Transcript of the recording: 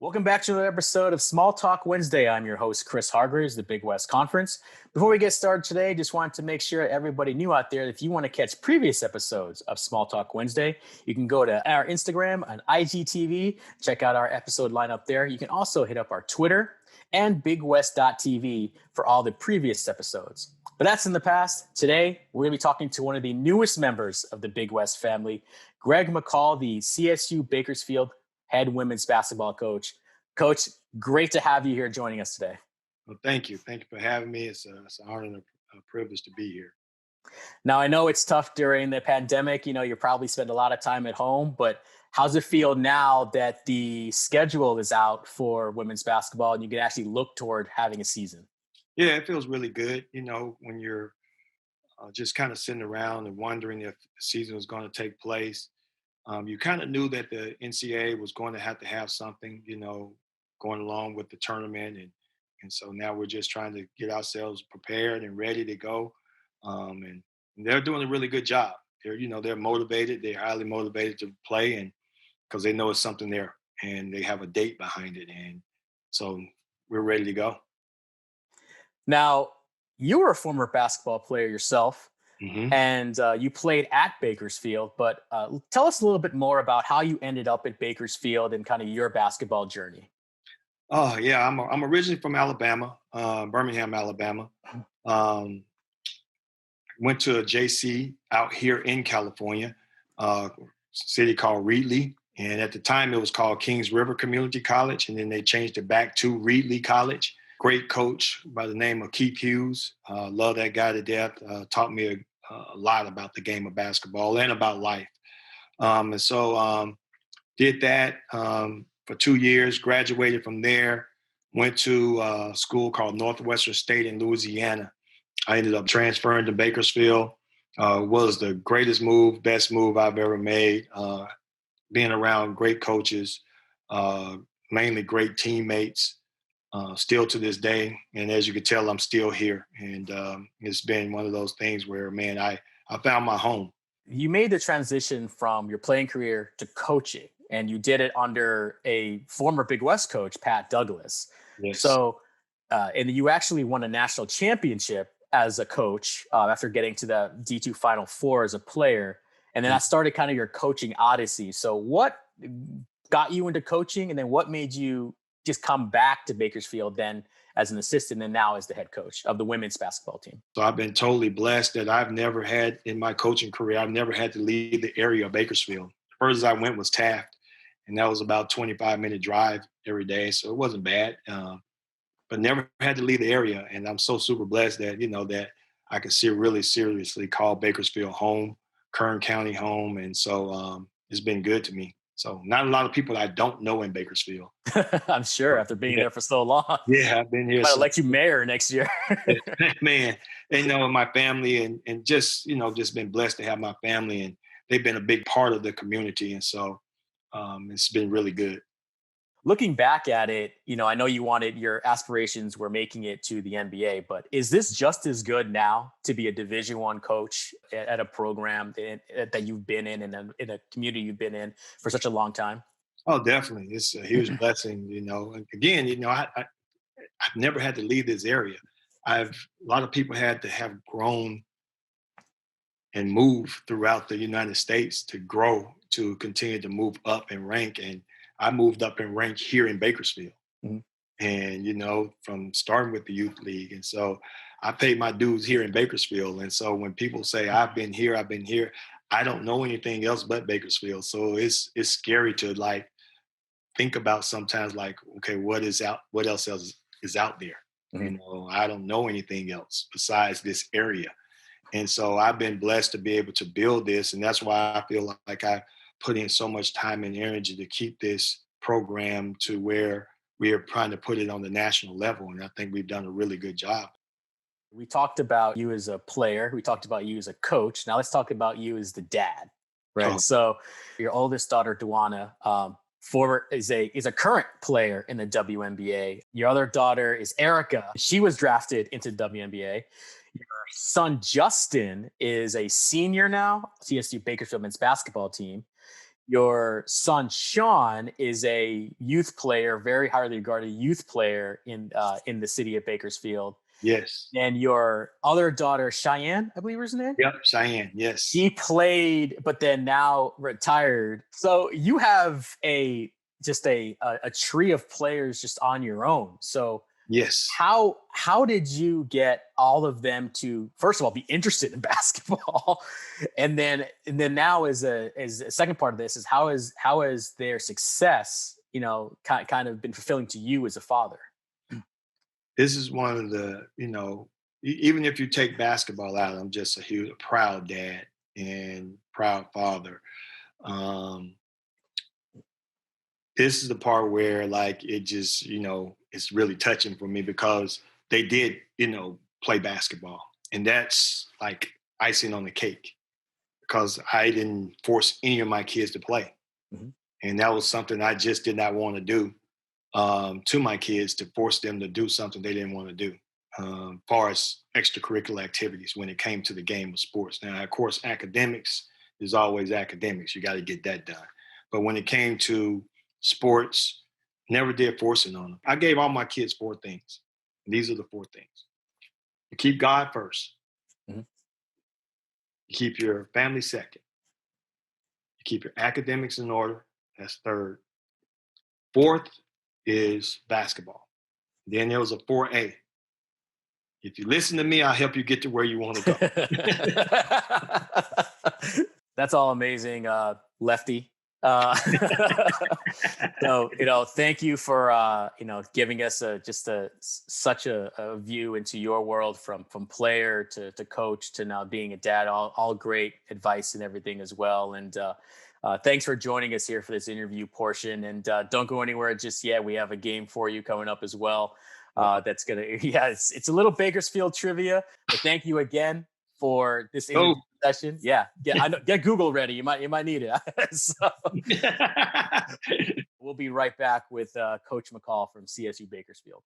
Welcome back to another episode of Small Talk Wednesday. I'm your host, Chris Hargreaves, the Big West Conference. Before we get started today, just wanted to make sure everybody knew out there that if you want to catch previous episodes of Small Talk Wednesday, you can go to our Instagram and IGTV, check out our episode lineup there. You can also hit up our Twitter and BigWest.tv for all the previous episodes. But that's in the past. Today, we're going to be talking to one of the newest members of the Big West family, Greg McCall, the CSU Bakersfield head women's basketball coach. Coach, great to have you here joining us today. Well, thank you. Thank you for having me. It's an honor and a privilege to be here. Now, I know it's tough during the pandemic. You know, you probably spend a lot of time at home, but how's it feel now that the schedule is out for women's basketball and you can actually look toward having a season? Yeah, it feels really good. You know, when you're just kind of sitting around and wondering if the season was going to take place. You kind of knew that the NCAA was going to have something, going along with the tournament. And so now we're just trying to get ourselves prepared and ready to go. And they're doing a really good job. They're motivated. They're highly motivated to play, and because they know it's something there and they have a date behind it. And so we're ready to go. Now, you were a former basketball player yourself. Mm-hmm. And you played at Bakersfield, but tell us a little bit more about how you ended up at Bakersfield and kind of your basketball journey. Oh yeah, I'm originally from Alabama, Birmingham, Alabama. Went to a JC out here in California, city called Reedley, and at the time it was called Kings River Community College, and then they changed it back to Reedley College. Great coach by the name of Keith Hughes. Love that guy to death. Taught me a lot about the game of basketball and about life. And so did that for 2 years, graduated from there, went to a school called Northwestern State in Louisiana. I ended up transferring to Bakersfield. Was the greatest move, best move I've ever made. Being around great coaches, mainly great teammates. Still to this day. And as you can tell, I'm still here. And it's been one of those things where, man, I found my home. You made the transition from your playing career to coaching, and you did it under a former Big West coach, Pat Douglas. Yes. So, and you actually won a national championship as a coach after getting to the D2 Final Four as a player. And then that started kind of your coaching odyssey. So what got you into coaching, and then what made you just come back to Bakersfield then as an assistant and now as the head coach of the women's basketball team? So I've been totally blessed that I've never had in my coaching career, I've never had to leave the area of Bakersfield. First I went was Taft, and that was about 25-minute drive every day. So it wasn't bad, but never had to leave the area. And I'm so super blessed that, that I could really seriously call Bakersfield home, Kern County home. And so it's been good to me. So not a lot of people I don't know in Bakersfield. I'm sure after being there for so long. Yeah, I've been here. Might elect you mayor next year. Man, my family and just, just been blessed to have my family, and they've been a big part of the community. And so it's been really good. Looking back at it, I know your aspirations were making it to the NBA, but is this just as good now to be a Division I coach at a program that you've been in in a community you've been in for such a long time? Oh, definitely. It's a huge blessing, And again, I've never had to leave this area. A lot of people had to have grown and move throughout the United States to grow, to continue to move up in rank. And I moved up in rank here in Bakersfield. Mm-hmm. And, from starting with the youth league. And so I paid my dues here in Bakersfield. And so when people say I've been here, I don't know anything else but Bakersfield. So it's scary to think about sometimes okay, what else is out there? Mm-hmm. I don't know anything else besides this area. And so I've been blessed to be able to build this. And that's why I feel like I put in so much time and energy to keep this program to where we are trying to put it on the national level. And I think we've done a really good job. We talked about you as a player. We talked about you as a coach. Now let's talk about you as the dad, right? Oh. So your oldest daughter, Duana, is a current player in the WNBA. Your other daughter is Erica. She was drafted into WNBA. Your son, Justin, is a senior now, CSU Bakersfield men's basketball team. Your son Sean is a youth player, very highly regarded youth player in the city of Bakersfield. Yes. And your other daughter Cheyenne, I believe was her name. Yep. Cheyenne. She Yes. played, but then now retired. So you have a tree of players just on your own. So Yes. how did you get all of them to, first of all, be interested in basketball, and then now as a second part of this is how is their success, kind of been fulfilling to you as a father? This is one of the, even if you take basketball out, I'm just a huge proud dad and proud father. Um, this is the part where like it just, it's really touching for me because they did, play basketball. And that's like icing on the cake because I didn't force any of my kids to play. Mhm. And that was something I just did not want to do, to my kids, to force them to do something they didn't want to do, far as extracurricular activities when it came to the game of sports. Now, of course, academics is always academics. You got to get that done. But when it came to sports, never did forcing on them. I gave all my kids four things. And these are the four things. You keep God first. Mhm. You keep your family second. You keep your academics in order. That's third. Fourth is basketball. Then there was a 4A. If you listen to me, I'll help you get to where you want to go. That's all amazing, lefty. So thank you for giving us such a view into your world from player to coach to now being a dad. All great advice and everything as well. And thanks for joining us here for this interview portion. And don't go anywhere just yet. We have a game for you coming up as well. That's gonna yeah, it's a little Bakersfield trivia. But thank you again for this interview Oh. session. Yeah, I know, get Google ready. You might need it. So we'll be right back with Coach McCall from CSU Bakersfield.